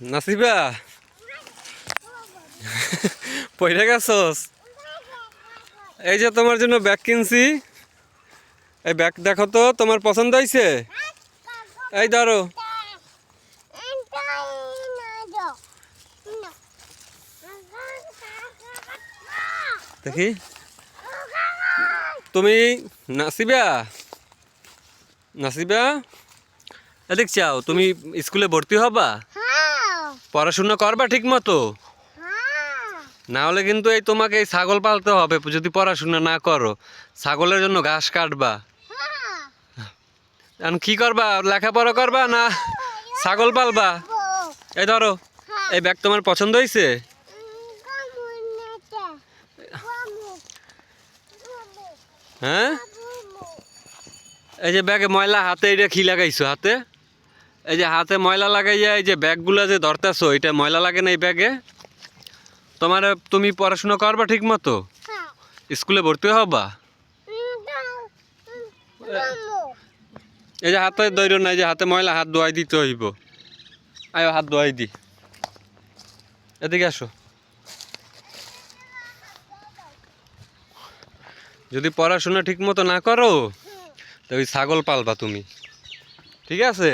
নাসিবা পয়রা গেছস? এই যে তোমার জন্য ব্যাগ কিনছি, এই ব্যাগ দেখো তো তোমার পছন্দ হয়েছে? এই ধরো। দেখি তুমি নাসিবা, নাসিবা এদিক চাও, তুমি স্কুলে ভর্তি হবা? পড়াশোনা করবা ঠিক মতো? না হলে কিন্তু এই তোমাকে এই ছাগল পালতে হবে যদি পড়াশোনা না করো। ছাগলের জন্য ঘাস কাটবা। এখন কি করবা, লেখাপড়া করবা না ছাগল পালবা? এই ধরো, এই ব্যাগ তোমার পছন্দ হয়েছে? হ্যাঁ, এই যে ব্যাগে ময়লা, হাতে এটা কি লাগাইছো হাতে? এই যে হাতে ময়লা লাগাইয়া এই যে ব্যাগগুলা যে ধরতেছো, এটা ময়লা লাগে না এই ব্যাগে? তোমার তুমি পড়াশোনা করবা ঠিক মতো? স্কুলে ভর্তি হবা? এই যে হাতে দৈর্য নাই, যে হাতে ময়লা, হাত ধোয়াই দিতে হইব। আয়ো হাত ধোয়াই দি, এদিকে আসো। যদি পড়াশোনা ঠিক মতো না করো তো ওই ছাগল পালবা তুমি, ঠিক আছে?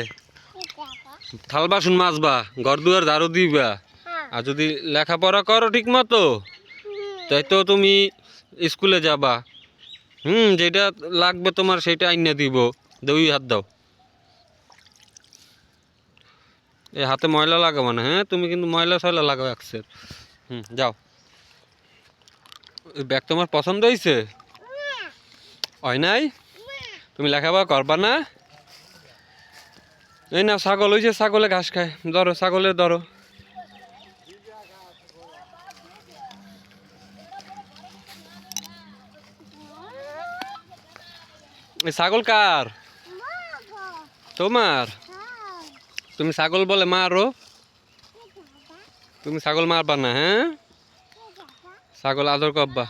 থাল বাসন মাজবা, ঘর দুয়ার ঝাড়ু দিবা। আর যদি লেখাপড়া করো ঠিক মতো তাই তো তুমি স্কুলে যাবা। যেটা লাগবে তোমার সেটা আইনা দিব। দুই হাত দাও। এই হাতে ময়লা লাগাবো না, হ্যাঁ? তুমি কিন্তু ময়লা সয়লা লাগাও একসের। যাও। ওই ব্যাগ তোমার পছন্দ হয়েছে? হয় নাই? তুমি লেখাপড়া করবা না? এই না ছাগল, ওই যে ছাগলে ঘাস খায়, ধরো ছাগলের ধরো। এই ছাগল কার? তোমার? তুমি ছাগল বলে মারো? তুমি ছাগল মারবা না, হ্যাঁ? ছাগল আদর করবা।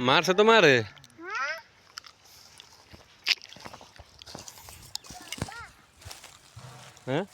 মারছে তো মারে। হ্যাঁ,